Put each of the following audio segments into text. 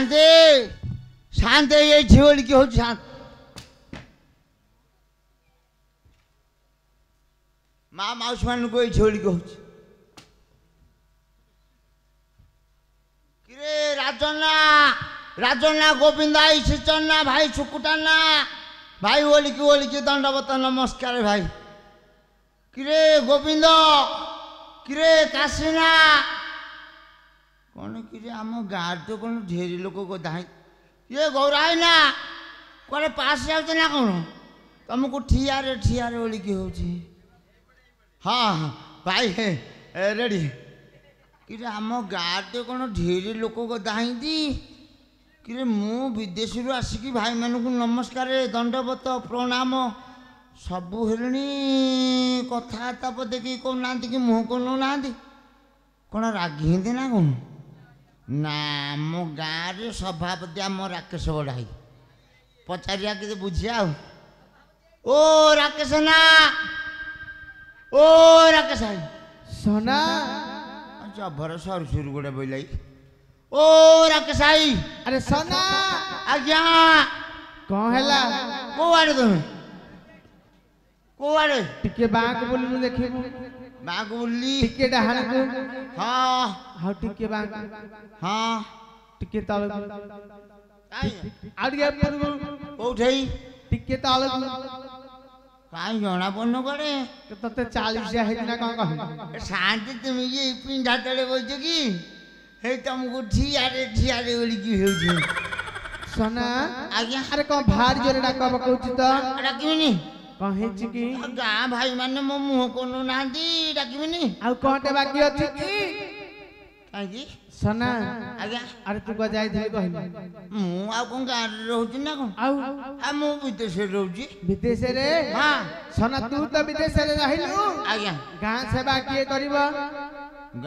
शांति शांति ये झोल की हो शांत माँ माउसमान को झोल की हो किरे राजना राजना गोविंदा इच्छना भाई सुकुटाना भाई ओली की दंडवत नमस्कार भाई किरे गोविंद किरे काशीना कौन किरे आम गाँव तो कौन ढेर लोक को धाई ये गौराई ना कौन पास जाऊँ ना कौन तुमको ठियारे बोली की हो हाँ हाँ भाई है रेडी किरे आम गाँव तो कौन ढेर लोक को धाई दी किरे मु विदेश आसिकी भाई मानू नमस्कार दंडवत प्रणाम सबू हेलणी कथबार्ता पदे कि कहना कि मुँह कहना कौन रागी ना कौन ना मो गाँव रे सभापति आम राकेश बड़ाई पचारिया कि बुझिया ओ राकेश ना ओ राकेश भाई सोना जबर सर सुर गोटे बोलाई ओ राकेश भाई अरे सोना आज्ञा कौन हैला को आड़े तुम को आड़े टिके बांक बोलनु देखे बांक बोली टिके डहान को हाँ हाउ टिके बांक हाँ टिके ताल आड़िया पर उठई टिके ताल काई जना पड़न करे तते 40 जा है ना कौन कह शांति तुम ये पिंडा तले बोलছো কি हे तुमको ठियारे बोली की हो सोना आज्ञा अरे कौन भार जोरे डाका पकाउची त डाकिबिनी कहे छि की गाँ भाई माने मो मुह कोनो नांदी डाकिबिनी आ कोटे बाकी अछि की काजी सोना आज्ञा अरे तू को जाई धई कहली मु आ कोन गाँ रे रहउची ना कोन आउ आ मु विदेश रे रहउची विदेश रे हां सोना तू तो विदेश रे रहिलु आज्ञा गाँ सेवा किए करिबो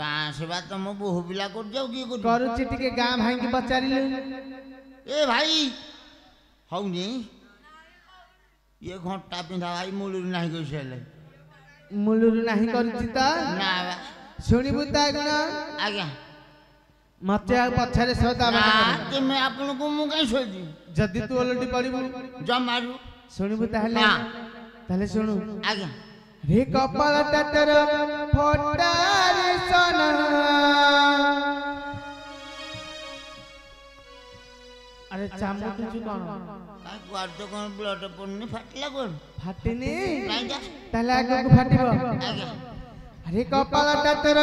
गाँ सेवा तो मो बहु पिला कर जाऊ की कर करूची टिके गाँ भाई के पचारिलु ए भाई हौनी ये घंटा पिंधा भाई मूलुर नहीं कइसेले मुलुरु नाही करूची त ना सुनिबु त गुण आज्ञा मते आ पछरे सदा ना कि मैं आपन को मु कहीं सोची जदी तू ओलटी पड़िबु जमारू सुनिबु ताहले हां ताहले सुनु आज्ञा रे कपाल टटर फोटार सोना अरे चामु तुझु कोन काई क्वार तो कोन ब्लड पन्नी फाटला कोन फाटिनी नहीं जा ताहले आगो को फाटिबो आज्ञा रे कपाल टटर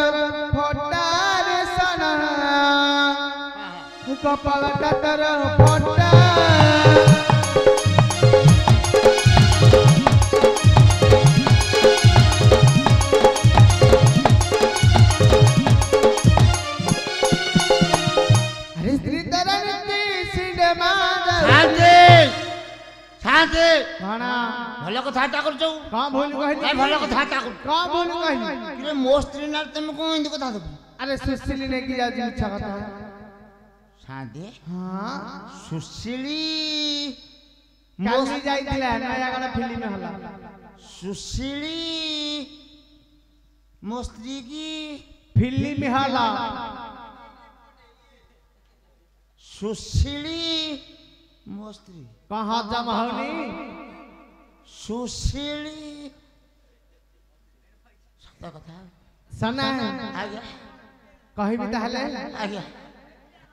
फोटार सोना कपाल टटर फोटा शांति खाना भलो कथा करछौ का भूल कहली काय भलो कथा कर का भूल कहली कि मो स्त्री नाल तुम को हिंदी कथा दो अरे सुशीली ने की जाजी इच्छा कथा शांति हां सुशीली काली जाइतिला नया गाना फिल्म में हला सुशीली मो स्त्री की फिल्म में हला सुशीली मो स्त्री कहां जमा होनी सुशीली सत्य कथा सना आज्ञा कहबी ताहले आज्ञा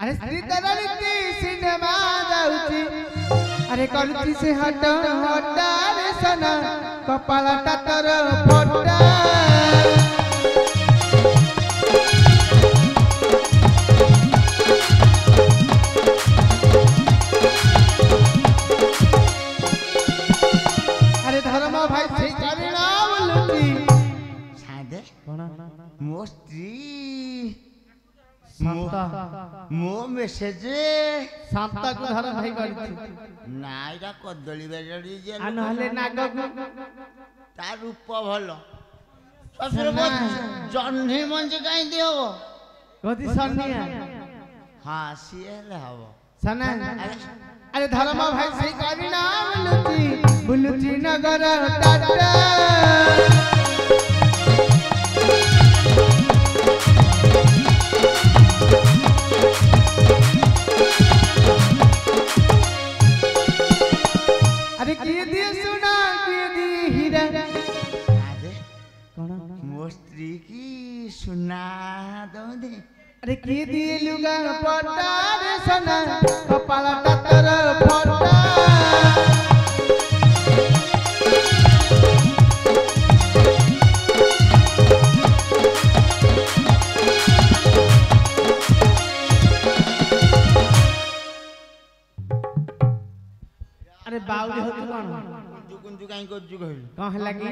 अरे स्त्री तरलिती सिनेमा जाउची अरे कलती से हट हटा रे सना कपाल टटर फोटा अरे धर्म भाई से करिना बोलती शांति कोना मो स्त्री शांता मो मेसेज शांता को धर्म भाई करती ना एटा कदली बेड़ी जे आ नहले नागक तार रूप भलो ससुर मो जन्ही मंज काई दियो कथि सन्निया हां सिएले हबो सना अरे धर्म भाई से करिना बुलुची नगर टाटा କି ସୁନା ଦଉଦେ अरे किए दिए लुगा पटा रे सोना कपालटा तोर फटा अरे बाउली होत कोन कुंजु काई कोजु कहलु कह लागी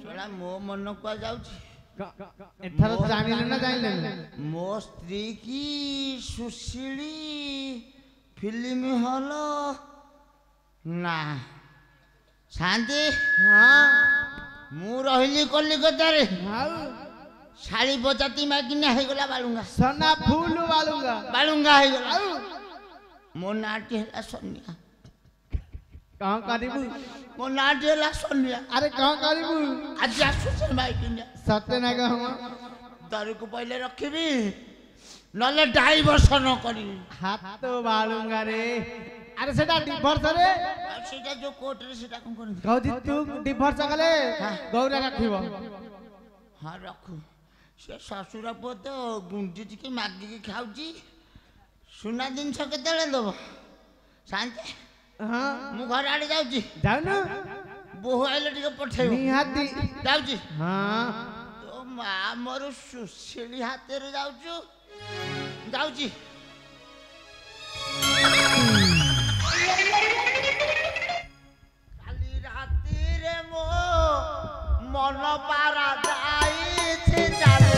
सोला मो मन को जाउची एथर जानिले ना जानिले मो स्त्री की सुशीली फिल्म हॉल ना शांति हां मु रहिली कलिकता रे हाउ शाली बजाती मागिना हे गला बालुंगा सोना फूल बालुंगा हे गला मो नाटी हला सोनिया कहां करिबू मो नाटी हला सोनिया अरे कहां करिबू आज आसु से मागिना सत्य ना कहम दारू को पहले रखिबी नले डाइवर्स न करी हाथ तो बालुंगा रे अरे सेटा डिवोर्स रे सेटा जो कोर्ट रे सेटा कोन कर कहू तू डिवोर्स कले गौरा रखिबो हां रखू से ससुरा पो तो गुंडी टिके मागी के खाउची सुना दिन छ केतले दबो शांति हां मु घर आडे जाउची जाउ ना बोहू आइले टिके पठेबो निहाती जाउची हां तो मा मोर सुशीली हाथे रे जाउचू जाउची काली राती रे मो मन पारा जाई छे चाले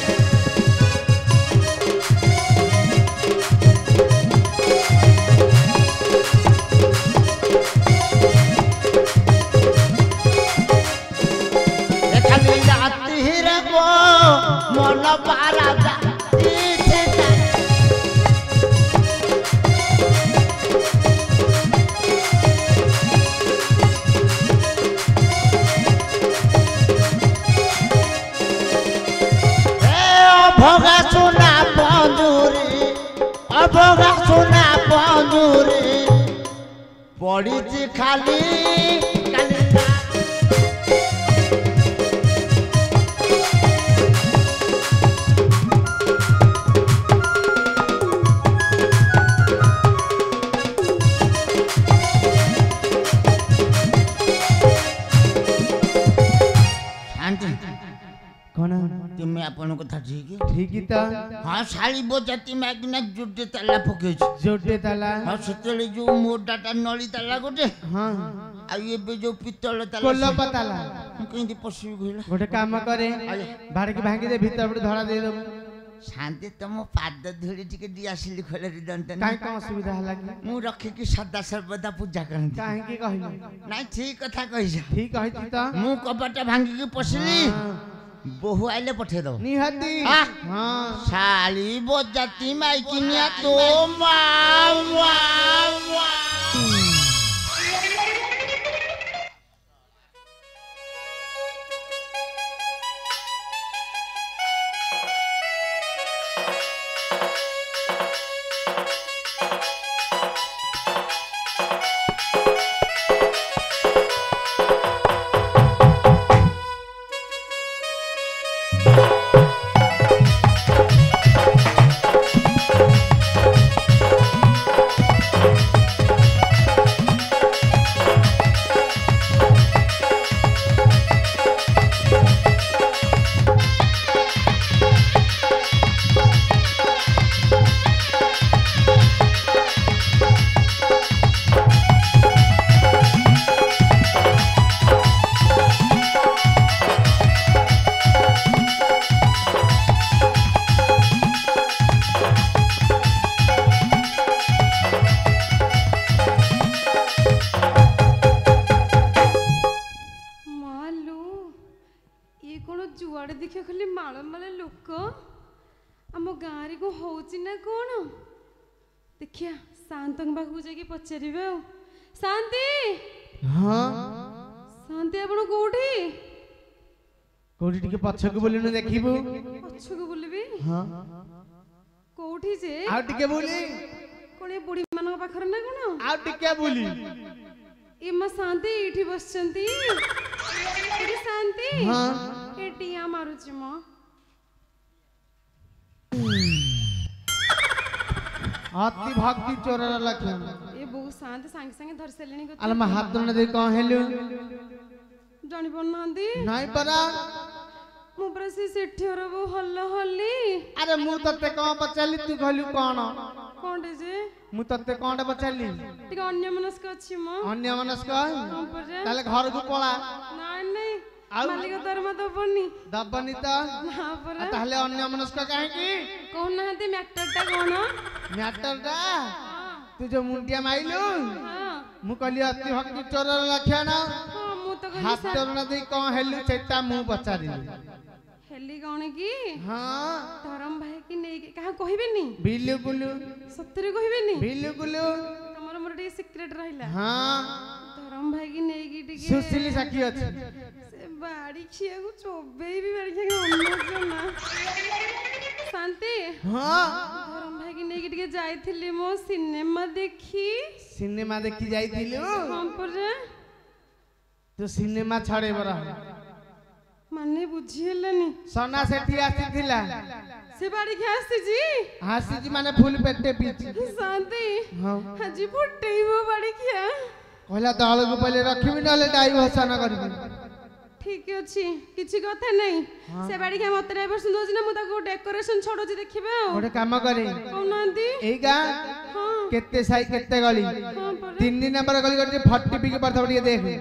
काली राती रे मो मन पारा जाई छे चाले भोगा सुना पंजूरी पड़ी खाली कोन तुम्हें अपन कथा ठीक ठीक त हाँ शाली बजाती मागिना जोटे ताला पकेछ जोटे ताला हाँ सेतले जो मोटाटा नली ताला गोटे हां आ ये जो पित्तल ताला कोल्ला पताला केंदी पसु गइला गोटे काम करे भाड़ के भांगी दे भीतर पड़ धड़ा दे दो शांति तुम पाद धुली टिके दिया सिली खोले दंत काई का असुविधा हला की मु रखे की सदा सर्वदा पूजा करन काहे की कहिलो नहीं ठीक कथा कहिस ठीक कहि त मु कपटा भांगी के पसली बहु आइले पठे दो निहाती हां शाली बजाती माइकिनिया तो मा देखिया शांत पाखु जाके पचारे शांति हाँ शांति आपण कोठी कोठी टिके पछक बोली न देखिबो पछक बोलबी हां कोठी जे आ टिके बोली कोने बुढ़ी मान पाखर ना कोन आ टिके बोली ए म शांति एठी बसचंती ए शांति हां ए टिया मारुची म ଅତି ଭକ୍ତି ଚୋରର ଲକ୍ଷଣ ଏ ବୋଉ ଶାନ୍ତି ସାଙ୍ଗେ ସାଙ୍ଗେ ଧରି ସାରିଲେଣି ଆଲ ମା ହାତ ଦଣ୍ଡ ଦେଇ କଣ ହେଲୁ ଜାଣି ପାରୁନାହାନ୍ତି ନାଇଁ ପରା ମୁଁ ପରା ସେ ସେଠିର ବୋଉ ହଲ ହଲି ଆରେ ମୁଁ ତତେ କଣ ପଚାରିଲି ତୁ କହିଲୁ କଣ କଣଟେ ଯେ ମୁଁ ତତେ କଣଟେ ପଚାରିଲି ଟିକେ ଅନ୍ୟମନସ୍କ ଅଛି ମୋ ଅନ୍ୟ ମନସ୍କ ହଁ ପରା ତାହେଲେ ଘରକୁ ପଳା ନାଇଁ ନାଇଁ ଆଉ? ମାଲିକ ଦରମା ଦବନି ଦବନି ତ ନା ପରା ତାହେଲେ ଅନ୍ୟ ମନସ୍କ କାହିଁକି କହୁନାହାନ୍ତି ମ୍ୟାଟରଟା କଣ ମ୍ୟାଟରଟା ହଁ ତୁ ଯୋଉ ମୁଣ୍ଡିଆ ମାଇଲୁ ହଁ ମୁଁ କହିଲି ଅତି ଭକ୍ତି ଚୋରର ଲକ୍ଷଣ ହଁ ମୁଁ ତ କହିଲି ହାତ ଦଣ୍ଡ ଦେଇ କଣ ହେଲୁ ସେଟା ମୁଁ ପଚାରିଲି ହେଲି କଣ କି ହଁ ଧରମ ଭାଇ କି ନେଇକି କାହା କହିବେନି ବିଲୁ ବୁଲୁ ସତରେ କହିବେନି ବିଲୁ ବୁଲୁ ତମର ମୋର ଟିକେ ସିକ୍ରେଟ ରହିଲା ହଁ ଧରମ ଭାଇ କି ନେଇକି ଟିକେ ସୁଶୀଲି ସାକ୍ଷୀ ଅଛି ସେ ବାଡି ଖିଆକୁ ଚୋବେଇବି ବାଡି ଖିଆକୁ ନା ଶାନ୍ତି ହଁ ଧରମ ଭାଇ କି ନେଇକି ଟିକେ ଯାଇଥିଲି ମୋ ସିନେମା ଦେଖି ସିନେମା ଦେଖି ଯାଇଥିଲୁ ହଁ ପରା ତୁ ସିନେମା ଛାଡେଇବର ମାନେ ବୁଝି ହେଲାନି ସନା ସେଠି ଆସିଥିଲା ସେ ବାଡି ଖିଆ ଆସିଛି ଆସିଛି ମାନେ ଫୁଲ ପେଟେ ପିଇଛି ଶାନ୍ତି ହଁ ଆଜି ଫୁଟେଇବ ବାଡି ଖିଆ କହିଲା ଦଳକୁ ପहिले ରଖିବି ନହେଲେ ଡାଇଭର୍ସନ କରିବି ଠିକ ଅଛି କିଛି କଥା ନାହିଁ ସେ ବାଡି ଖିଆ ମତେ ଡାଇଭର୍ସନ ଦଉଛି ନା ମୁଁ ତାକୁ ଡେକୋରେସନ ଛଡଉଛି ଦେଖିବେ ଆଉ ଗୋଟେ କାମ କରେ କହୁନାହାନ୍ତି ଏଇ ଗାଁ ହଁ କେତେ ସାଇ କେତେ ଗଳି ହଁ ପରା 3 ନମ୍ବର ଗଳି ଗୋଟେ ଫଟି ପିକି ପଡିଥିବ ଟିକେ ଦେଖେ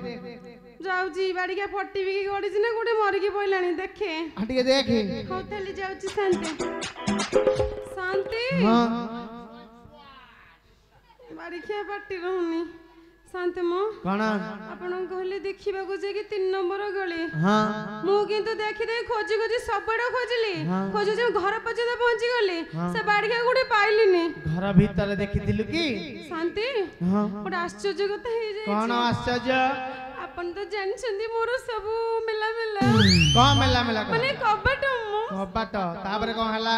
ଯାଉଛି ବାଡିକା ଫଟିବି ଗଡିଛି ନା ଗୋଟେ ମରିକି ପଇଲାଣି ଦେଖେ ଟିକେ ଦେଖେ ହଉ ତାହେଲେ ଯାଉଛି ଶାନ୍ତି ଶାନ୍ତି ହଁ ବାଡିଖିଆ ପାଟି ରହୁନି ଶାନ୍ତି ମୋ କଣ ଆପଣ କହିଲେ ଦେଖିବାକୁ ଯାଇକି 3 ନମ୍ବର ଗଳି ହଁ ମୁଁ କିନ୍ତୁ ଦେଖିଦେଇ ଖୋଜି ଖୋଜି ସବୁଆଡେ ଖୋଜିଲି ଖୋଜି ଘର ପର୍ଯ୍ୟନ୍ତ ପହଞ୍ଚି ଗଲି ସେ ବାଡିକା ଗୋଟେ ପାଇଲିନି ଘର ଭିତରେ ଦେଖିଥିଲୁ କି ଶାନ୍ତି ହଁ ଗୋଟେ ଆଶ୍ଚର୍ଯ୍ୟ କଥା ହେଇଯାଇଛି କଣ ଆଶ୍ଚର୍ଯ୍ୟ ଆପଣ ତ ଜାଣିଛନ୍ତି ମୋର ସବୁ ମେଲା ମେଲା କଣ ମେଲା ମେଲା ମାନେ କବାଟ ମୋ କବାଟ ତାପରେ କଣ ହେଲା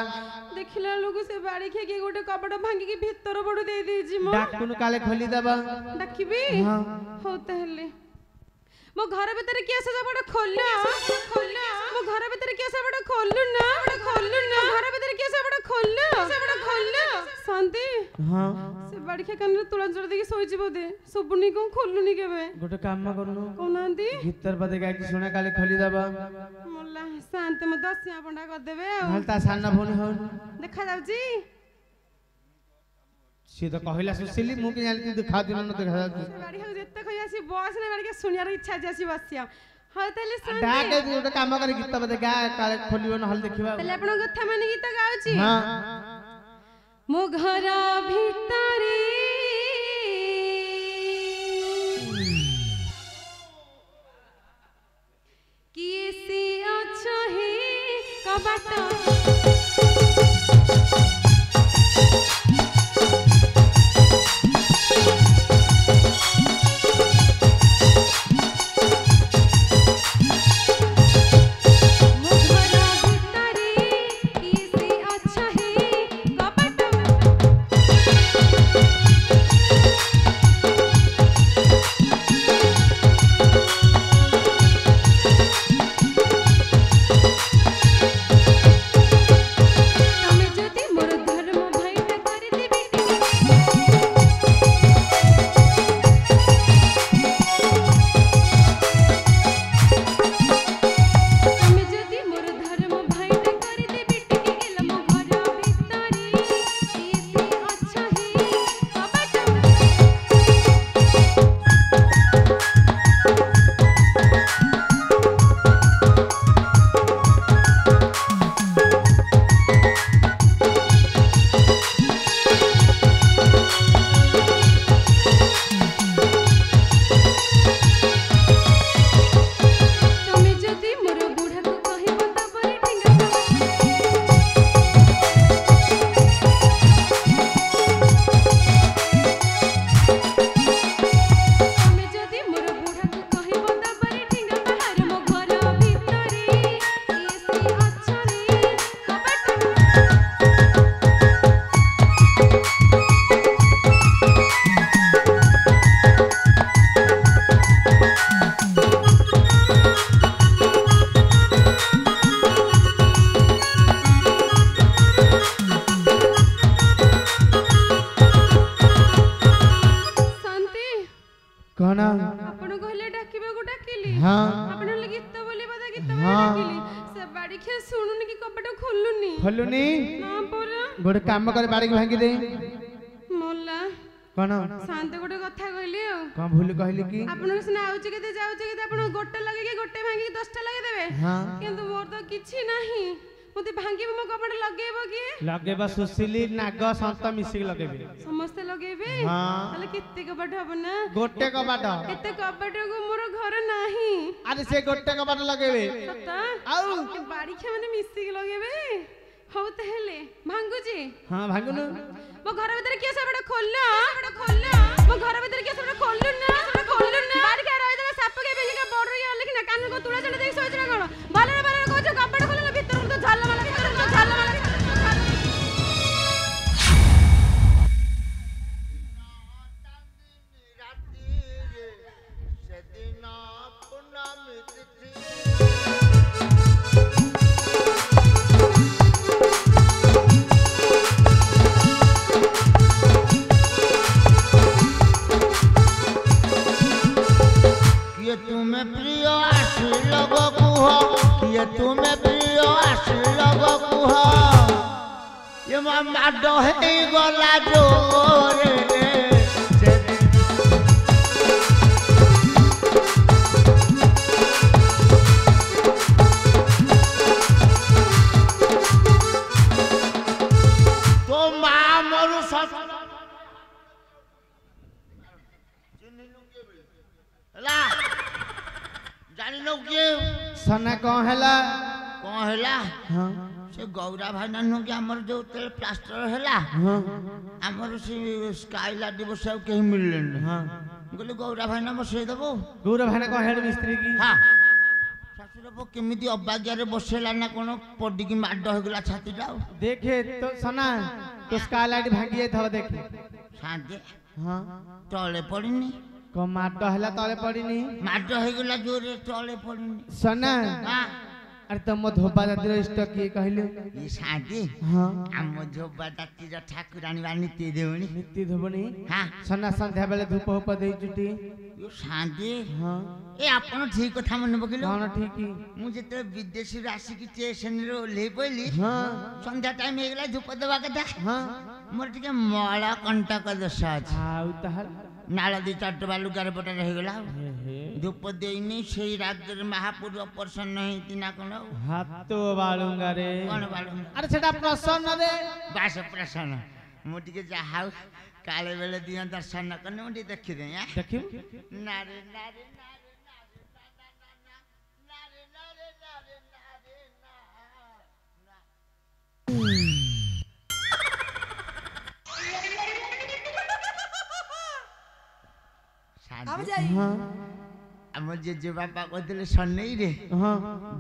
ଦେଖିଲା ବେଳକୁ ସେ ବାଡି ଖେକି ଗୋଟେ କବାଟ ଭାଙ୍ଗିକି ଭିତର ପଟୁ ଦେଇ ଦେଇଛି ମୋ ଡାକୁନୁ କାଳେ ଖୋଲିଦବ ଡାକିବି ହଉ ତାହେଲେ ମୋ ଘର ଭିତରେ କିଏ ଆସ କବାଟ ଖୋଲ ମୋ ଘର ଭିତରେ କିଏ ଆସ କବାଟ ଖୋଲୁ ନା ଘର ଭିତରେ କିଏ ଆସ କବାଟ ଖୋଲ ଶାନ୍ତି ହଁ ସେ ବାଡି ଖେ କାନରେ ତୁଳା ଜୋର ଦେଇକି ଶୋଇଛି ବୋଧେ ଶୁଭୁନି କଣ ଖୋଲୁନି କେବେ ଗୋଟେ କାମ କରୁନୁ କହୁନାହାନ୍ତି ଭିତର ପଦେ ଗାଇକି ଶୁଣା କାଳେ ଖୋଲିଦବ ମୋଲା ଶାନ୍ତି ମତେ ଦଶିଆ ପଣ୍ଡା କରିଦେବେ ଆଉ ନହେଲେ ତା ସାନ ଭଉଣୀ ହଉନି ଦେଖା ଯାଉଛି ସିଏ ତ କହିଲା ସୁଶୀଲି ମୁଁ କି ଜାଣିଛି ଦେଖା ଦିନ ଦେଖା ଯାଉଛି ବାଡି ଖାଉ ଯେତେ କହି ଆସି ବସ ନା ବାଡି ଶୁଣିବାର ଇଚ୍ଛା ଅଛି ଆସି ବସିଆ ହଉ ତାହେଲେ ଡାକେ ଗୋଟେ କାମ କରି ଗୀତ ବୋଧେ ଗା କାଳେ ଖୋଲିବ ନହେଲେ ଦେଖିବା ତାହେଲେ ଆପଣଙ୍କ କଥା ମାନେ ଗୀତ ଗାଉଛି ହଁ ମୋ ଘର ଭିତରେ କିଏ ସେ ଅଛ ହେ କବାଟ हाँ ଆପଣ ହେଲେ ଗୀତ ବୋଲି ବୋଧେ ଗୀତ ହଁ। ଡାକିଲି ସେ ବାଡ଼ି ଖିଆ ଶୁଣୁନି କି କବାଟ ଖୋଲୁନି ଖୋଲୁନି ନା ପରା ଗୋଟେ କାମ করে ବାଡ଼ିକି ଭାଙ୍ଗି ଦେ ମଲା କଣ ଶାନ୍ତ ଗୋଟେ କଥା କହିଲି ଆଉ କଣ ଭୁଲ କହିଲି କି ଆପଣଙ୍କ ସିନା ଆଉଛି କେତେ ଯାଉଛି କେତେ ଆପଣ ଗୋଟେ ଲଗେଇକି ଗୋଟେ ଭାଙ୍ଗିକି 10ଟା ଲଗେଇଦେବେ ହଁ କିନ୍ତୁ ମୋର ତ କିଛି ନାହିଁ ମୋତେ ଭାଙ୍ଗିବ ମୋ କବାଟ ଲଗେଇବ କିଏ ଲଗେଇବା ସୁଶୀଲି ନାଗ ସନ୍ତ ମିଶିକି ଲଗେଇବେ ସମସ୍ତେ ଲଗେଇବେ ହଁ। ତାହେଲେ କେତେ କବାଟ ହବ ନା ଗୋଟେ କବାଟ ଏତେ କବାଟକୁ ମୋର ଘର ନାହିଁ ଆରେ ସେ ଗୋଟେ କବାଟ ଲଗେଇବେ ସତ ଆଉ ବାଡ଼ିଖିଆ ମାନେ ମିଶିକି ଲଗେଇବେ ହଉ ତାହେଲେ ଭାଙ୍ଗୁଛି ହଁ ଭାଙ୍ଗୁନୁ ମୋ ଘର ଭିତରେ କିଏ ସବୁଟା ଖୋଲ ମୋ ଘର ଭିତରେ କିଏ ସବୁଟା ଖୋଲୁ ନା ବାଡ଼ିକା ରହିଦେଲେ ସାପ କେ ବେଙ୍ଗିକା ବଡ ଇଏ ଅଲେଖି ନା କାନ କ ତୁଳା ଚଣ୍ଡ ଦେଇକି ଶୋଇଛି ନା କଣ ଭଲରେ କହୁଛ କବାଟ ଖୋଲିଲେ ଭିତରକୁ ତ ଝାଲ ମାଲା ସେଦିନ ପୂର୍ଣ୍ଣମୀ ତିଥି किए तुम्हें प्रिय आशी लोग कुह किए तुम्हें प्रिय आशी लोग कुह ये माड है गला जोरे तो माँ मरु जानी लो किए सना कौन हैला कौन हैला हाँ से गौरा भाई नानू के हमर जो तेल प्लास्टर हैला हाँ हमर से स्काई लाडी बसाव कहीं मिलले हाँ गले गौरा भाई ना बसई देबो गौरव भाई कौन हेड मिस्त्री की हां सासुरबो केमिति अबाग्यारे बसेला ना कोन पडी की माड होगला छाती जाओ देखे तो सना तो स्काईलाइट भांगी जाई थव देखे सादे हाँ तळे पड़िनी को माड हैला तले पड़ीनी माड होगला जोरे तळे पड़िनी सना हां अरे तुम धोबा दादी इष्ट किए कहलु ये सादे हाँ हम जोबा दाती ज ठाकुरानी बानी ते देउनी नित्य धोबनी हां सना संध्या बेले धूप होप दे जुटी यो सादे हाँ ए आपण ठीक कथा मन बकिलो कौन ठीक की मु जेते विदेशी राशि की स्टेशन रो ले पइली हाँ संध्या टाइम हेगला धूप देबा कथा हाँ मोर टिके मळा कंटक दशा अछि आउ तहल नाला दी चाट बालू गारे पटा रहिगला धूप देइनी सेई राज्य महापुर प्रसन्न हेति ना कोन हाथ तो बालूंगा रे कोन बालू अरे सेटा प्रसन्न रे बास प्रसन्न मु टिके जाहाउ काले बेले दिया दर्शन करने मु टिके देखि दे या देखियो नारे नारे हाँ आम जेजे बापा कहते सनई रे हाँ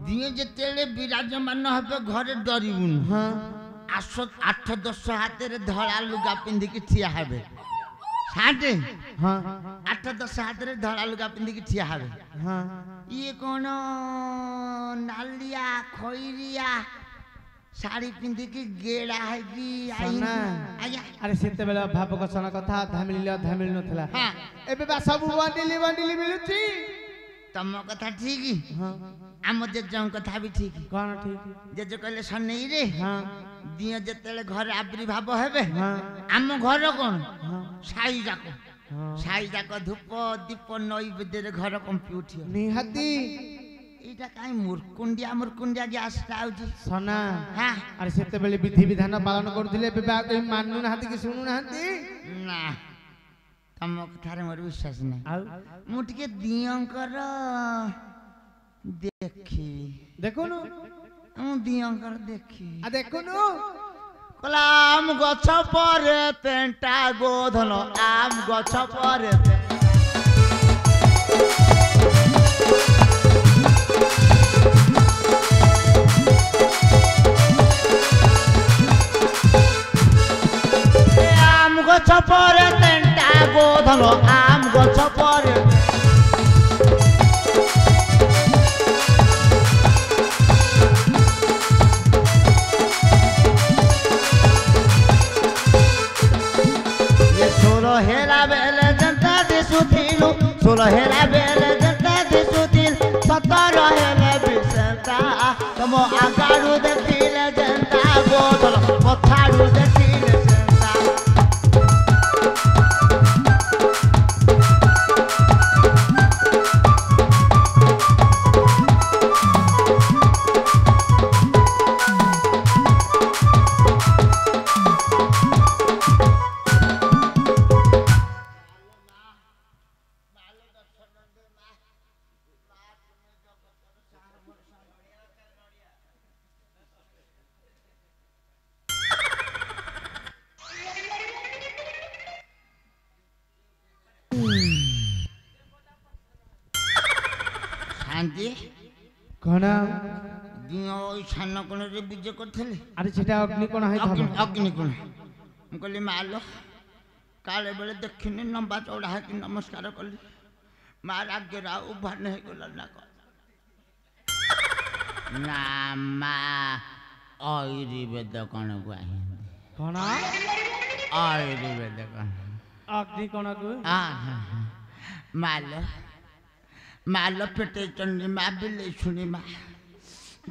दिए जेते विराजमान हे घरे डरबुन हाँ 8-10 हाथ धड़ा लुगा पिंधिकी ठिया हेबे साटे हाँ 8-10 हाथ धड़ा लुगा पिंधिकी ठिया हेबे हाँ ये कौन नालिया खैरिया साड़ी पिंधिकी गेड़ा है कि सना आया अरे सेते बेला भाव कसन कथा धामिल नथला हाँ एबे बा सब बंडिली मिलुची तम कथा ठीक हाँ आम जेजों कथा भी ठीक कौन ठीक जेजे कहले सनई रे हाँ दिए जेते घर आविर्भाव हेबे हाँ आम घर कौन हाँ साई जाक हाँ साई जाक धूप दीप नैवेद्य घर कंपी उठियो निहाती एटा काई मुरकुंडिया गैस आउची सना हां अरे सेते बेले विधि विधान पालन करथिले एबे बा कहि माननु नाहती कि सुनु नाहती ना तम कथारे मोर विश्वास नहीं आउ मु टिके दियंकर देखी देखुनु मु दियंकर देखी आ देखुनु कलाम गछ परे पेंटा गोधन आम गछ परे आम गछ परे पेंटा गोधन आम गछ परे सोलो हेला बेले जनता दिसुथिलु सोलो हेला बेले जनता दिसुथिल বদল কথাড়ু দেখিলে সেন্সা শান্তি কোন দিন ওই সান্ন কোণরে বিজে করଥିଲେ আরে সেটা অগ্নি কোণ হইতাম অগ্নিকোণ ମୁଁ କହିଲି ମାଲୋ କାଳେ ବେଳେ ଦେଖିନି ଲମ୍ବା ଚଉଡ଼ା ହେଇକି ନମସ୍କାର କଲି ମା ରାଗରେ ଆଉ ଉଭାନ ହେଇଗଲା ନା କଣ ନା ମା ଆୟୁର୍ବେଦ କଣ କୁହାନ୍ତି কোণ ଆୟୁର୍ବେଦ କଣ ଅଗ୍ନି କୋଣକୁ ମାଲୋ ମାଲୋ ପେଟେଇଛନ୍ତି ମା ବିଲେଇ ଶୁଣି ମା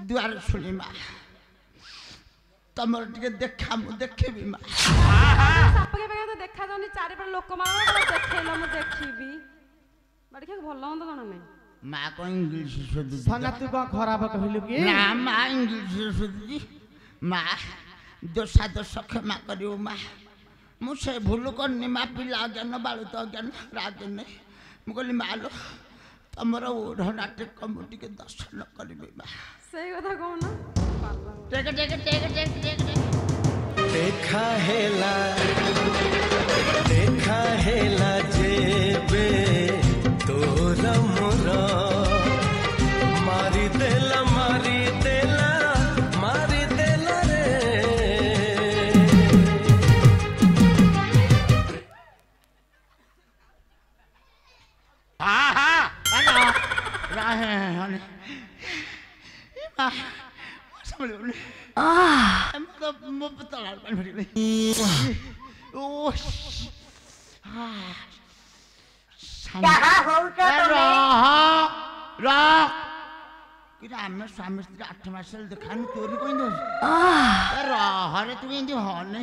ଦୁଆର ଶୁଣି ମା ତମର ଟିକେ ଦେଖା ମୁଁ ଦେଖିବି ମା ସାପକେ ପାଇଁ ତ ଦେଖା ଯାଉନି ଚାରିପଟେ ଲୋକ ମାନଙ୍କ ଦେଖେଇଲ ମୁଁ ଦେଖିବି ବାଡ଼ିଖିବାକୁ ଭଲ ମନ୍ଦ ଜଣା ନାହିଁ ମା କଣ ଇଂଲିଶ ଶୋଧୁଛି ସନା ତୁ କଣ ଖରାପ କହିଲୁ କି ନା ମା ଇଂଲିଶରେ ଶୋଧୁଛି ମା ଦୋଷା ଦୋଷ କ୍ଷମା କରିବୁ ମା ମୁଁ ସେ ଭୁଲ କରିନି ମା ପିଲା ଅଜ୍ଞାନ ବାଳୁତ ଅଜ୍ଞାନ ରାଗିନି ମୁଁ କହିଲି ମାଲୋ ତମର ଓଢ଼ଣାଟିକ ମୁଁ ଟିକେ ଦର୍ଶନ କରିବି ମା ସେଇ କଥା କହୁନ ଟେକେ ଟେକେ ଟେକେ ଟେକେ ଟେକେ देखा हेला जेबे तोर मोर मारी देला रे ଆମେ ସ୍ୱାମୀ ସ୍ତ୍ରୀ 8 ମାସ ଦେଖାନି ତୋରି କହି ଦଉଛୁ ରହରେ ତୁ ଏମିତି ହନେ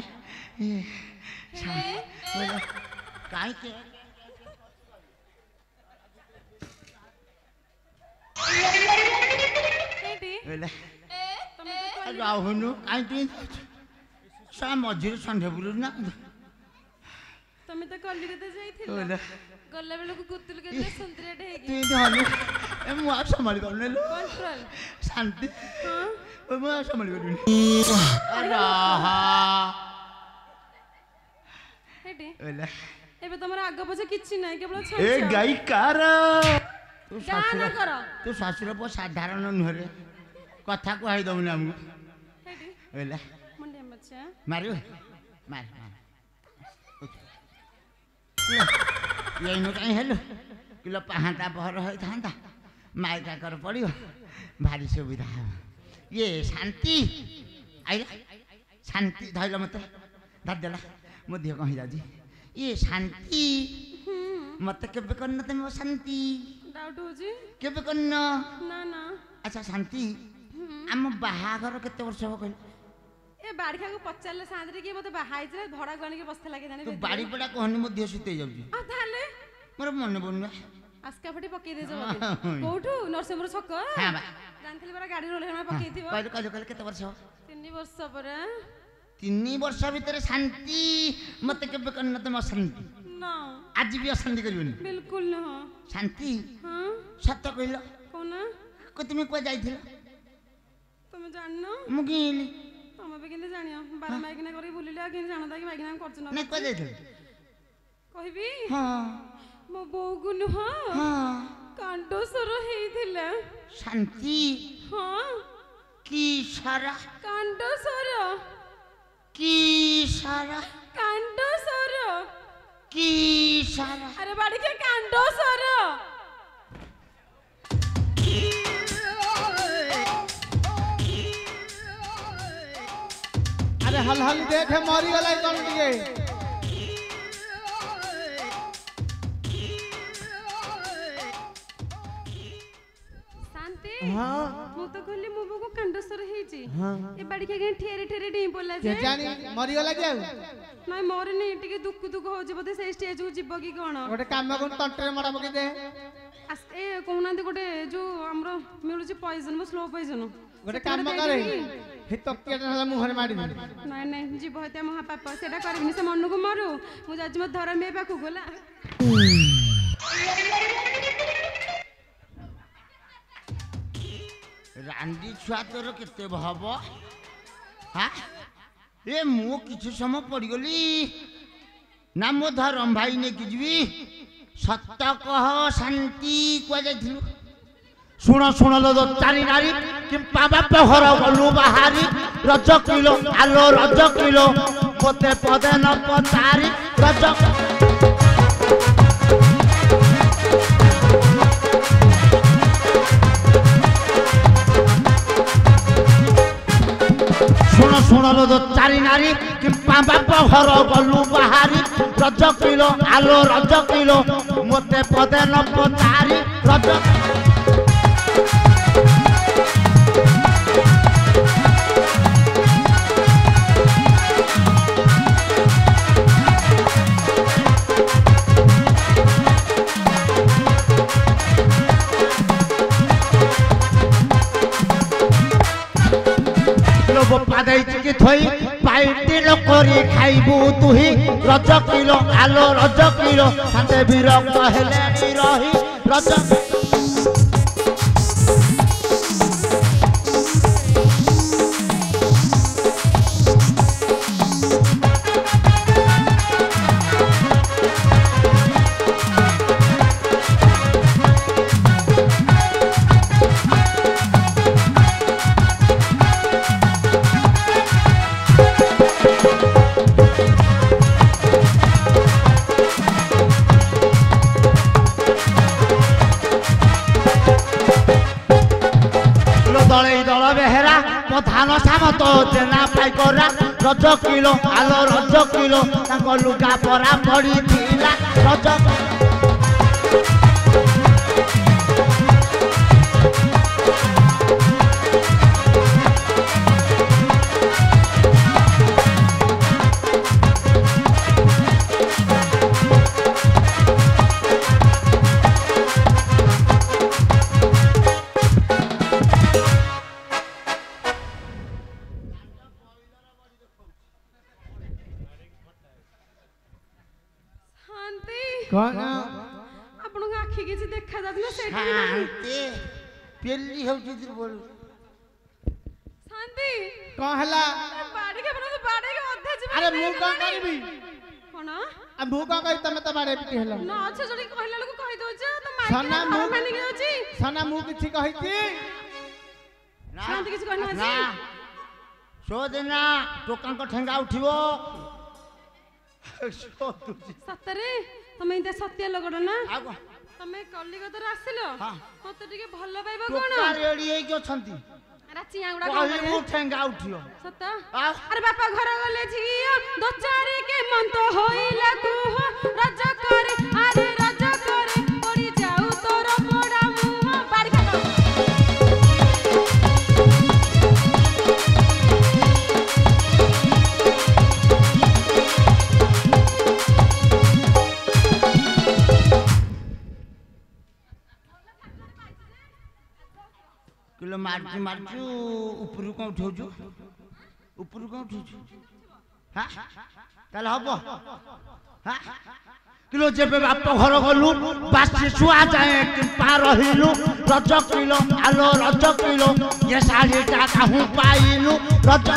କାହିଁକି ରହୁନୁ କାହିଁକି ସା ମଝିରେ ସନ୍ଧ୍ୟା ବୁଲୁ ନା ତମେ ତ କଲିକତା ଯାଇଥିଲ ଗଲା ବେଳକୁ ଗୁତୁଲ କେତେ ସୁନ୍ଦରଟେ ହେଇକି ତୁ ଏମିତି ହନେ ମୁଁ ଆଉ ସମ୍ଭାଳି ପାରୁନି କଣ୍ଟ୍ରୋଲ ଶାନ୍ତି ମୁଁ ଆଉ ସମ୍ଭାଳି ପାରିବିନି ହେଟି ଏବେ ତମର ଆଗ ପଛ କିଛି ନାହିଁ କେବଳ ଏ ଗାଈ କାର ତୁ ଗାନା କର ତୁ ଶ୍ୱଶୁର ପୁଅ ସାଧାରଣ ନୁହଁରେ କଥା କୁହାଇ ଦଉନି ଆମକୁ ହେଟି ହେଲା ମୁଣ୍ଡିଆ ମଛା ମାରିବ ମାର ଏଇନୁ କାହିଁ ହେଲୁ କିଲୋ ପାହାନ୍ତା ପହର ହୋଇଥାନ୍ତା ମାଇକାକର ପଡ଼ିବ ଭାରି ସୁବିଧା ହେବ ଇଏ ଶାନ୍ତି ଆଇଲା ଶାନ୍ତି ଧଇଲ ମୋତେ ଧରିଦେଲା ମୋ ଦେହ କଣ ହେଇଯାଉଛି ଇଏ ଶାନ୍ତି ମୋତେ କେବେ କରିନ ତମେ ଶାନ୍ତି ଡାଉଟ୍ ହଉଛି କେବେ କରିନ ନା ନା ଆଚ୍ଛା ଶାନ୍ତି ଆମ ବାହାଘର କେତେ ବର୍ଷ ହେବ କହିଲ ଏ ବାଡ଼ି ଖାକୁ ପଚାରିଲେ ସାନ୍ତିରେ କିଏ ମୋତେ ବାହା ହେଇଥିଲେ ଭଡ଼ାକୁ ଆଣିକି ବସିଥିଲା କି ତୁ ବାଡ଼ି ପଡ଼ା କହନି ମୋ ଦେହ ଶୀତ ହେଇଯାଉଛି ତାହେଲେ ମୋର ମନେ ପଡୁନି ଆସ୍କା ଫଟି ପକେଇ ଦେଇଛ କୋଉଠୁ ନରସିଂହପୁର ଛକ ଜାଣିଥିଲି ପରା ଗାଡ଼ି ରୋଲ ପକେଇଥିବ କହିଲେ କହିଲେ କହିଲେ କେତେ ବର୍ଷ 3 ବର୍ଷ ପରେ 3 ବର୍ଷ ଭିତରେ ଶାନ୍ତି ମୋତେ କେବେ କରିନ ତମେ ଅଶାନ୍ତି ନା ଆଜି ବି ଅଶାନ୍ତି କରିବନି ବିଲକୁଲ ନୁହଁ ଶାନ୍ତି ହଁ ସତ କହିଲ କହୁନ ତୁମେ କୁଆ ଯାଇଥିଲ ତମେ ଜାଣିନ ମୁଁ କିଣିଲି ତମେ ବି କେମିତି ଜାଣିବ ବାର ମାଇକିନା କରିକି ବୁଲିଲେ ଆଉ କେମିତି ଜାଣନ୍ତା କି ମାଇକିନା କରୁଛୁ ନା ନାଇଁ କୁଆ ଯାଇଥିଲ କହିବି ହଁ ମୋ ବୋଉକୁ ନୁହଁ ହଁ କାଣ୍ଡସ୍ୱର ହେଇଥିଲା ଶାନ୍ତି ହଁ କି ସାରା କାଣ୍ଡସ୍ୱର କି ସାରା କାଣ୍ଡସ୍ୱର କି ସାରା ଆରେ ବାଡ଼ିକେ କାଣ୍ଡସ୍ୱର अरे हल हल देख मरी गला कौन दिए शांति हाँ मु तो कहली मु बको कांड ପ୍ରେସର ହେଇଛି ହଁ ଏ ବାଡି କେ ଠେରେ ଠେରେ ଡେଇଁ ପଡିଲା ଯେ ଜାଣି ମରିଗଲା କି ଆଉ ନାଇଁ ମରିନି ଟିକେ ଦୁଃଖ ଦୁଃଖ ହଉଛି ବୋଧେ ସେଇ ଷ୍ଟେଜ କୁ ଯିବ କି କଣ ଗୋଟେ କାମ କରୁ ତଣ୍ଟରେ ମଡ଼ା ପକେଇ ଦେ ଏ କହୁନାହାନ୍ତି ଗୋଟେ ଯୋଉ ଆମର ମିଳୁଛି ପଏଜନ ସ୍ଲୋ ପଏଜନ ଗୋଟେ କାମ କରେ ହେ ତକିଆଟା ହେଲା ମୁହଁରେ ମାଡ଼ି ଦେ ନାଇଁ ନାଇଁ ଯିବ ହତ୍ୟା ମହାପାପ ସେଟା କରିବିନି ସେ ମନକୁ ମରୁ ମୁଁ ଯାଉଛି ମୋ ଧରମେ ପାଖକୁ ହେଲା ରାଣ୍ଡି ଛୁଆ ତୋର କେତେ ହବ ହଁ ଏ ମୁଁ କିଛି ସମୟ ପଡ଼ିଗଲି ନା ମୋ ଧରମ ଭାଇ ନେଇକି ଯିବି ସତ କହ ଶାନ୍ତି କୁହାଯାଇଥିଲୁ ଶୁଣ ଶୁଣ ଲୋ ଚାରି ନାରୀ କିମ୍ପା ବାପ ଘର ଗଲୁ ବାହାରି ରଜ କିଲୋ ଆଲୋ ରଜ କିଲୋ ମୋତେ ପଦେ ନ ପଚାରି ରଜ ଶୁଣ ଶୁଣ ଲୋ ଚାରି ନାରୀ କିମ୍ପା ବାପ ଘର ଗଲୁ ବାହାରି ରଜ କିଲୋ ଆଲୋ ରଜ କିଲୋ ମୋତେ ପଦେ ନ ପଚାରି ରଜ ପାଦେଇ ଚିକି ଥୋଇ ପାଇଟିଲ କରି ଖାଇବୁ ତୁହି ରଜ କିଲୋ ଆଲୋ ରଜ କିଲୋ ସାତେ ବିରକ୍ତ ହେଲେ ବି ରହି ରଜ ଧାନ ସାମତ ଜେନା ପାଇକରା ରଜ କିଲୋ ଆଲୋ ରଜ କିଲୋ ତାଙ୍କ ଲୁଗା ପରା ପଡ଼ିଥିଲା ରଜ କଣ ଆପଣଙ୍କ ଆଖି କିଛି ଦେଖା ଯାଉଥିଲା ସେଇଟା ଶାନ୍ତି ପେଲି ହେଉଛି ଦୁର୍ବଳ ଶାନ୍ତି କଣ ହେଲା ବାଡିକି ଆପଣ ବାଡିକି ଅଧା ଯିବେ ଆରେ ମୁଁ କଣ କରିବି କଣ ମୁଁ କଣ କରିବି ତମେ ତ ବାଡେ ପିଟି ହେଲ ନା ଅଛ ଯୋଡ଼ି କହିଲା ବେଳକୁ କହି ଦଉଛ ତ ସନା ମାଇକି ମୁଁ ମାନିକି ଯାଉଛି ସନା ମୁଁ କିଛି କହିଛି ଶାନ୍ତି କିଛି କହିନାହାନ୍ତି ସୋଦିନା ଟୋକାଙ୍କ ଠେଙ୍ଗା ଉଠିବ ସତରେ ତମେ ଏତେ ସତ୍ୟ ଲୋକଟା ନା ଆଉ କଣ ତମେ କଲିକତାରୁ ଆସିଲ ମତେ ଟିକେ ଭଲ ପାଇବ କଣ ଟୋକା ରେଡି ହେଇକି ଅଛନ୍ତି ଚିଆଁ ଗୁଡା କହିବୁ ଠେଙ୍ଗା ଉଠିବ ସତ ଆରେ ବାପା ଘର ଗଲେ ଝିଅ ଦଚାରେ କେ ମନ୍ତ ହୋଇଲା କୁହ ରଜ করে ଆରେ ରଜ করে ପଡି ଯାଉ ତୋର ପଡା ମୁହ ବାଡି ଖାଟ କିଲୋ ମାରୁଛୁ ମାରୁଛୁ ଉପରକୁ କଣ ଉଠଉଛୁ ଉପରକୁ କଣ ଉଠଉଛୁ ହଁ ତାହେଲେ ହବ କିଲୋ ଯେବେ ବାପ ଘର ଗଲୁ ବାସି ଛୁଆ ଯାଏ କିମ୍ପା ରହିଲୁ ରଜ କିଲୋ ଆଲୋ ରଜ କିଲୋ ଏ ଶାଢ଼ୀଟା କାହୁଁ ପାଇଲୁ ରଜ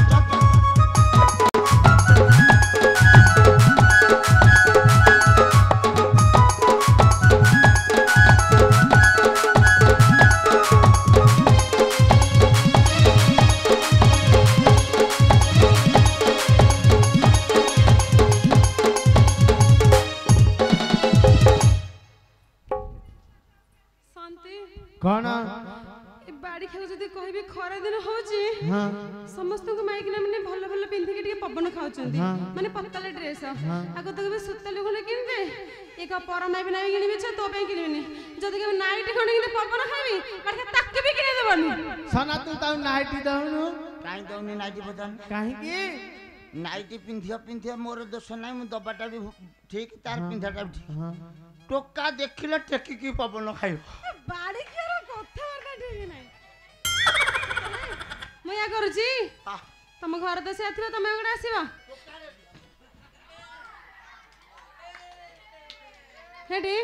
କଣ ବାଡି ଖେଳ ଯଦି କହିବି ଖରା ଦିନ ହଉଛି ସମସ୍ତଙ୍କୁ ମାଇକିନା ମାନେ ଭଲ ଭଲ ପିନ୍ଧିକି ଟିକେ ପବନ ଖାଉଛନ୍ତି ମାନେ ପତଳା ଡ୍ରେସ୍ ଆଗ ତ କେବେ ସୁତାଲୁ ଖଣ୍ଡେ କିଣିବେ ଏକ ପରମା ବି ନାହିଁ କିଣିବି ତୋ ପାଇଁ କିଣିବିନି ଯଦି କେବେ ନାଇଟି ଖଣ୍ଡେ କିଣି ପବନ ଖାଇବି ମାନେ ତାକୁ ବି କିଣି ଦେବନି ସନା ତୁ ତାଉ ନାଇଟି ଦଉନୁ କାହିଁ ଦଉନି ନାଇଟି ପଚାନ କାହିଁକି ନାଇଟି ପିନ୍ଧିବା ମୋର ଦୋଷ ନାହିଁ ମୁଁ ଦବାଟା ବି ଠିକ ତାର ପିନ୍ଧାଟା ବି ଠିକ ଟୋକା ଦେଖିଲେ ଟେକିକି ପବନ ଖାଇବ ବାଡ଼ି ଖେଳ କଥାବାର୍ତ୍ତା ଠିକ ନାହିଁ ମୁଁ ଏହା କରୁଛି ତମ ଘର ତ ସେ ଥିବ ତମେ ଗୋଟେ ଆସିବ ହେଠି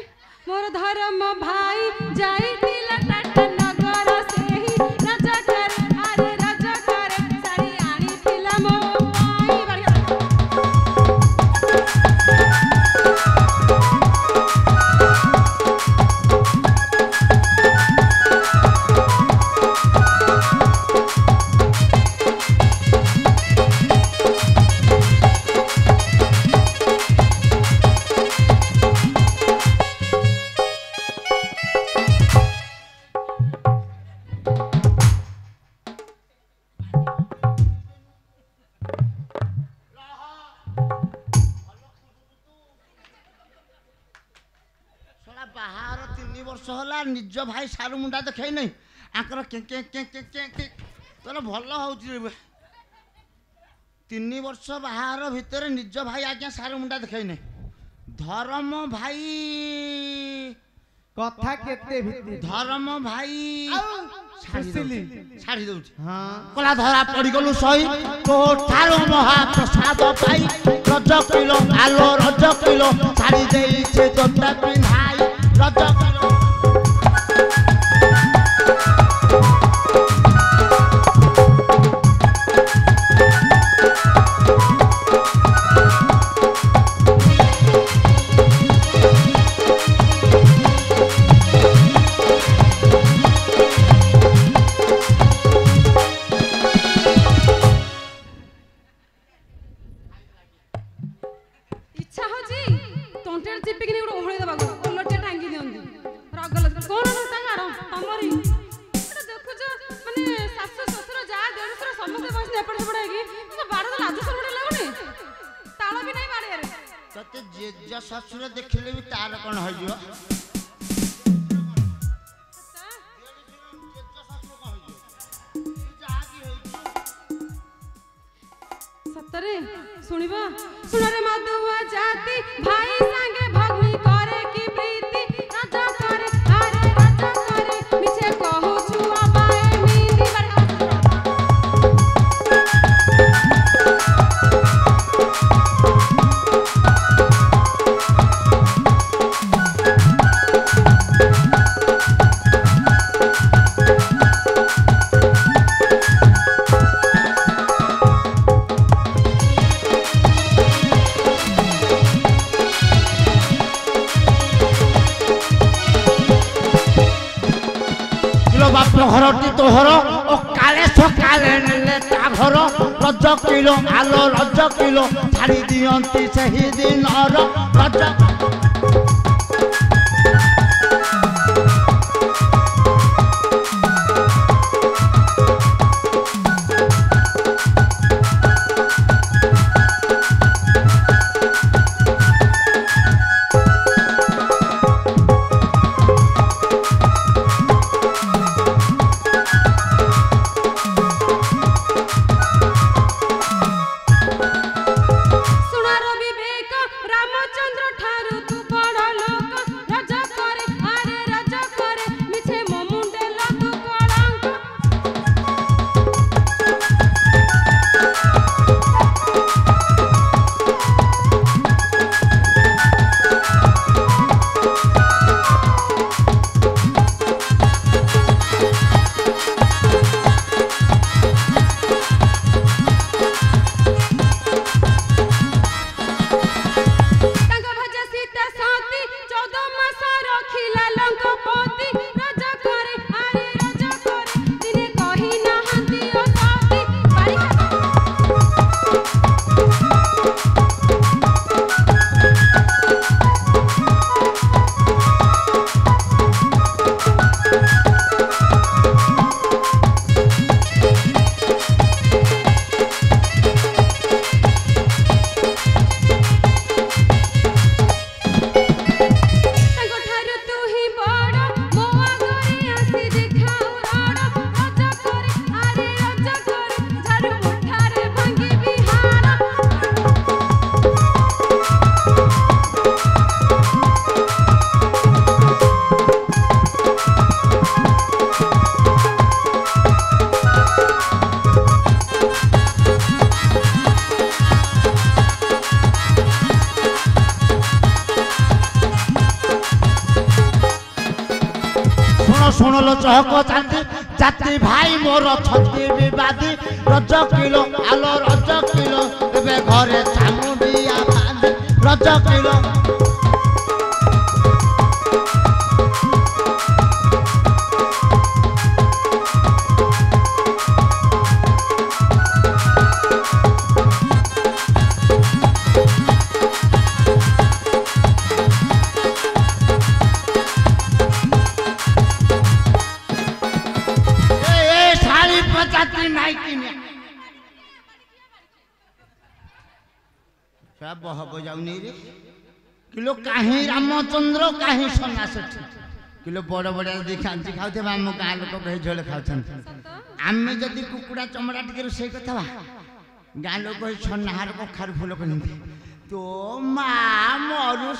ମୋର ଧର୍ମ ଭାଇ ଯାଇଥିଲା ଟାଟା ନଗର ସେହି ରାଜକର ଆରେ ରାଜକର ଶାଢ଼ୀ ଆଣିଥିଲା ମୋ ପାଇଁ ବାହାର 3 ବର୍ଷ ହେଲା ନିଜ ଭାଇ ସାରୁ ମୁଣ୍ଡା ଦେଖାଇ ନାହିଁ ଆଙ୍କର ଭଲ ହଉଛି 3 ବର୍ଷ ବାହାର ଭିତରେ ନିଜ ଭାଇ ଆଜ୍ଞା ସାରୁ ମୁଣ୍ଡା ଦେଖାଇ ନାହିଁ ଧର୍ମ ଭାଇ କଥା କେତେ ଭିତରେ ଧର୍ମ ଭାଇ ଛାଡ଼ି ଦଉଛି କଲା ଧରା ପଡ଼ିଗଲୁ ସହି ତୋ ଠାରୁ ମହାପ୍ରସାଦ ପାଇ ରଜ କିଲୋ ଆଲୋ ରଜ କିଲୋ ଛାଡ଼ି ଦେଇଛେ ଜୋତା ପିନ୍ଧାଇ ରଜ କିଲୋ ଇଚ୍ଛା ହଉଛି ତଣ୍ଟିରେ ଚିପିକିନି ଗୋଟେ ଓହଳି ଦେବାକୁ ଓଲଟେ ଟାଙ୍ଗି ଦିଅନ୍ତି ରାଗ ଲାଗେ କଣ ତାଙ୍କର ତମରି ଦେଖୁଛ ମାନେ ଶାଶୁ ଶ୍ୱଶୁର ଯାହା ଦେଢ଼ଶୁର ସମସ୍ତେ ବସିଲେ ଏପଟ ସେପଟ ହେଇକି ବାଡ଼ ଲାଜ ସର୍ବଟେ ଲାଗୁନି ତାଳ ବି ନାହିଁ ବାଡ଼ିଆରେ ତତେ ଜେଜ ଶ୍ୱଶୁର ଦେଖିଲେ ବି ତାର କଣ ହେଇଯିବ ସତରେ ଶୁଣିବ ଶୁଣରେ ମଧୁଆ ଜାତି ଭାଇ ସାଙ୍ଗେ ଭଗ୍ନି করে কি প্রীতি রাজা করে আরে রাজা করে মিছে কহুছু আবায়ে মিদি ঘরটি তোহর ও কালে সকালে নেলে তা ঘর রজ কিলো আলো রজ কিলো ছাড়ি দিয়ন্তি সেই দিনর রজ सुनारो विवेक रामचंद्र ठारू ଶୁଣଲ ଚହକ ଚାନ୍ତି ଜାତି ଭାଇ ମୋର ଛତି ବିବାଦୀ ରଜ କିଲୋ ଆଲୋ ରଜ କିଲୋ ଏବେ ଘରେ ଚାମୁଣ୍ଡିଆ ବାନ୍ଧି ରଜ କିଲୋ बहब जाऊनी रे किलो कहीं रामचंद्र कहीं सोना सेठी किलो बड़ बड़िया खाँची खाऊ आम गाँ लोक कहीं झोल खाऊ आम जदि कुकुड़ा चमड़ा टे रोसे करता गाँ लोक छनाहार कखार फूल कहते तो माँ मरु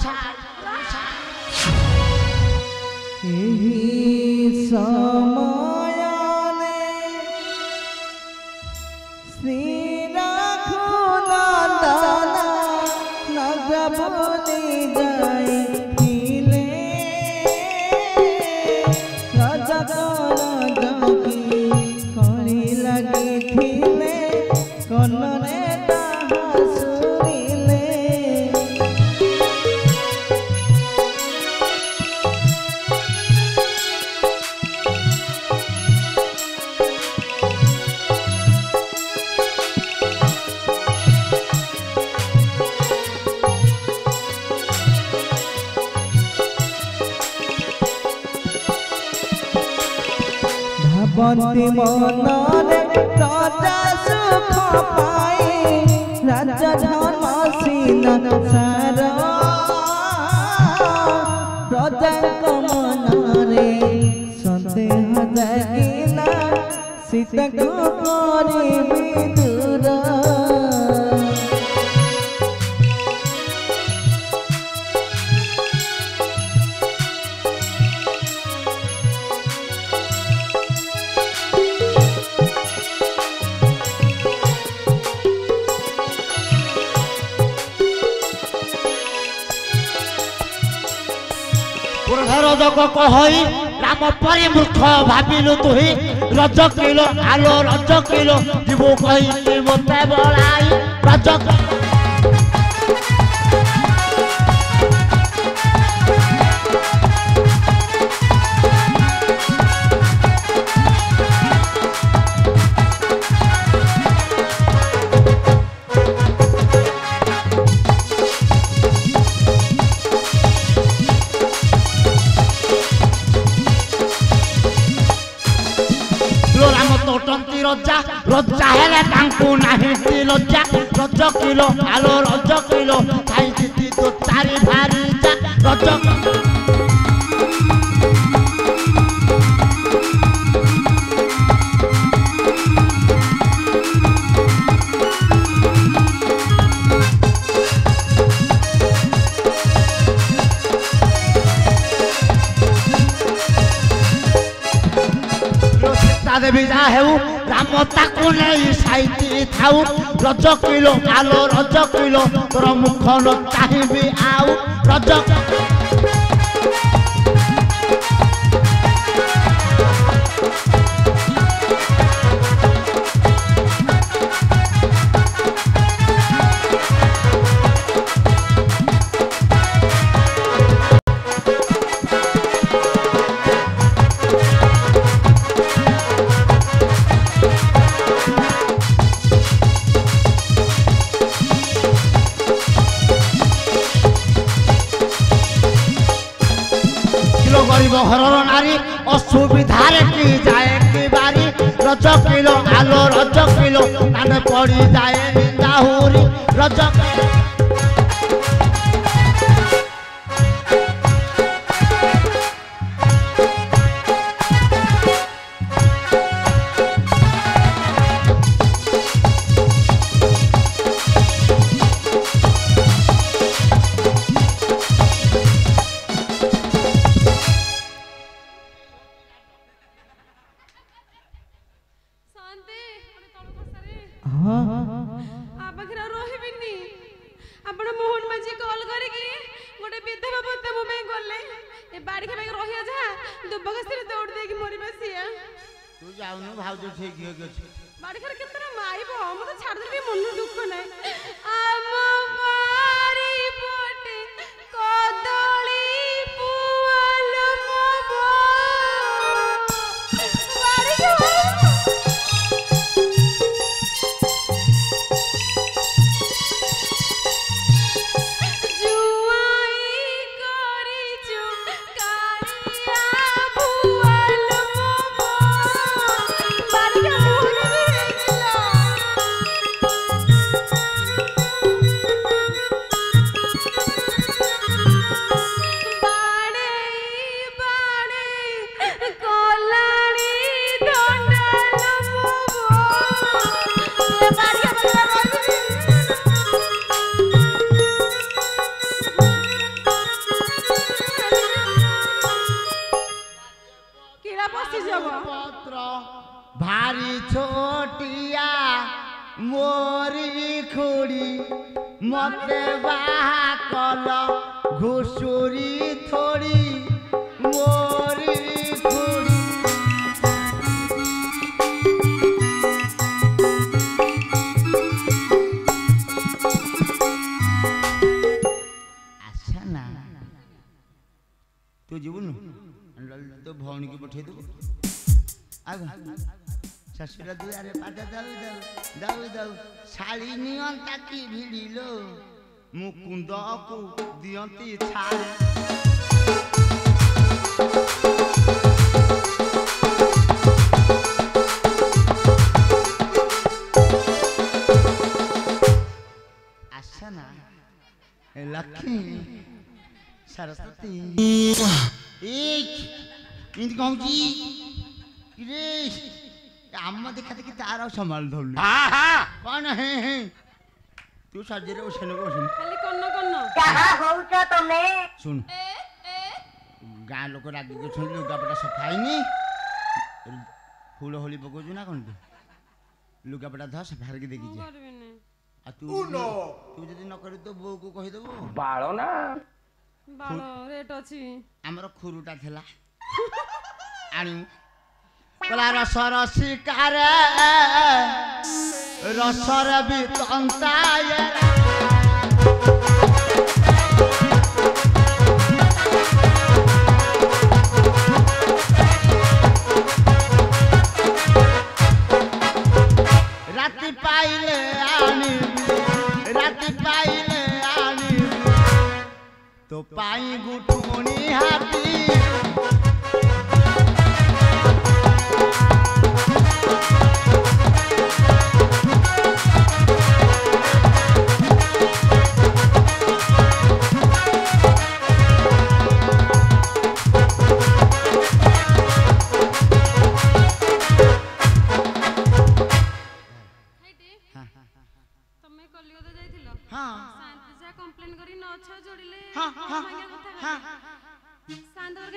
बंदी मनरे राजा सुख पाए राजा धर्म सीना सारा प्रजा मनरे संदेह जागिना सीता को करी दूर रजक कहई राम परी मूर्ख भाविलु तुही रज किलो आलो रज किलो जीवो कही मते बड़ाई रज रजा रजा हेले तांकु नाही लज्जा रज किलो आलो रज किलो खाई जीती तो चारी भारी जा रज देवी जा हेउ राम ताकू नहीं साइती थाउ रज किलो आलो रज किलो तोर मुख न चाहिबी आउ रज हरर नारी असुविधारे की जाए की बारी रज किलो आलो रज किलो काने पड़ी जाए निंदाहुरी रज गोटे विधवा पता मो पे गले ए बाड़ी के रहिया जा दुबगस्ती रे दौड़ दे कि मोरी बसिया तू जाउनु भाउज ठीक हो गछ बाड़ी घर केतना माइबो हम तो छाड़ दे मन दुख नै आम बारी बोटे कदली पुआल मोबो बाड़ी के भारी छोटिया मोरी खुड़ी मते बाहा कल घुसुरी थोड़ी मोरी खुड़ी आशा ना तू जीवन तो भौणी की पठे दो आगो ससुर दुआरे पाद दौ दौ दौ दौ शाली नियंता की भिड़िलो मुकुंद को दियंती छाड़ आशा ना लक्ष्मी सरस्वती एक इंद कहूँ रे आम देखा देखी तार संभाल धर कौन है तू सजरे बसन बसन खाली कन्न कन्न कहा होउछ तमे सुन गाँ लोक रागी को सुन लुगापटा सफाईनी फूल होली पकोजु ना कौन लुगापटा ध सफा करके देखी जा आ तू जदी न करी तो बो को कहि देबो बाळो ना बाळो रेट अछि हमर खुरुटा थेला आनी कला रसर शिकार रसर भी तंताय राति पाइले आनी तो पाई गुटुनी हाथी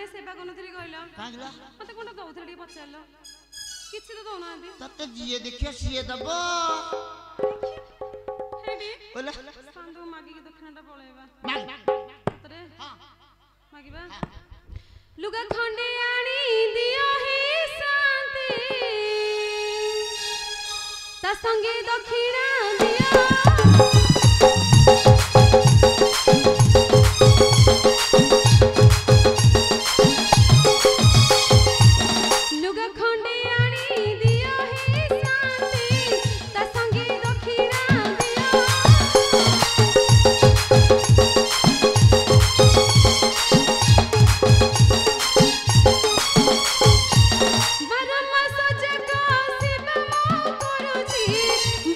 सेवा कोनथि कहलो कागला मते कोन दउथले टी पचारलो किछि तो दउना आंती तते जिए देखियो सिए दबो हेडी बोला सांदो मागी के दक्षिणटा पळेबा माग तरे हां मागीबा लुगा खंडे आनी दियो हे शांति ता संगे दक्षिणा दियो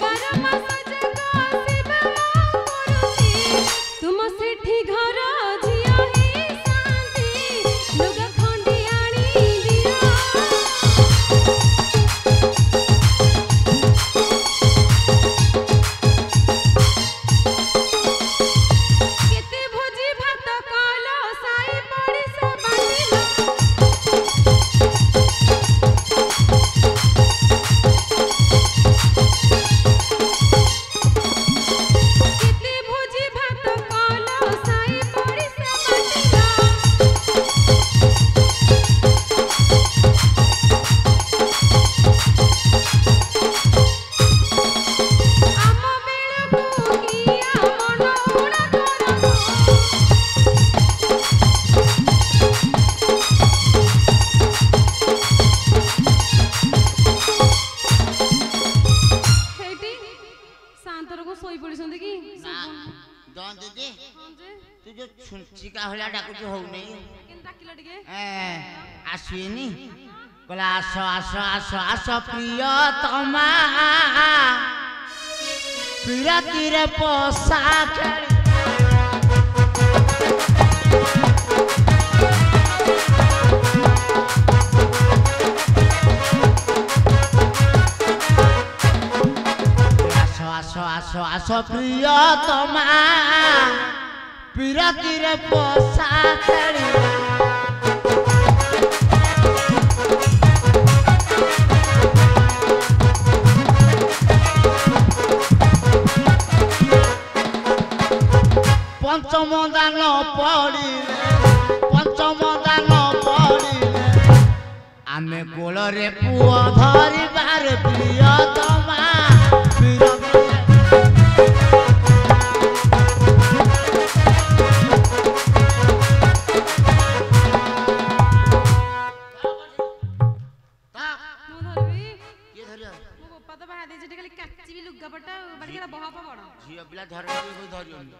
Barama sajaka ନା ଜଣ ଦିଦି ହଁ ଯେ ତୁ ଯୋଉ ଛୁଞ୍ଚିକା ଭଳିଆ ଡାକୁଛୁ ହଉନି କେନ୍ ଡାକିଲ ଟିକେ ଆସିବେନି କହିଲା ଆସ ଆସ ଆସ ଆସ ପ୍ରିୟତମା ପିରାତିରେ ପଶା ଖେଳି আস আস আস প্রিয়তমা পিরাতিরে পশা খেলি পঞ্চম দান পড়িলে ଆମେ କୋଳରେ ପୁଅ ଧରିବାର ପ୍ରିୟତମା ଝିଅ ପିଲା ଧରିବନି ଧରିବନି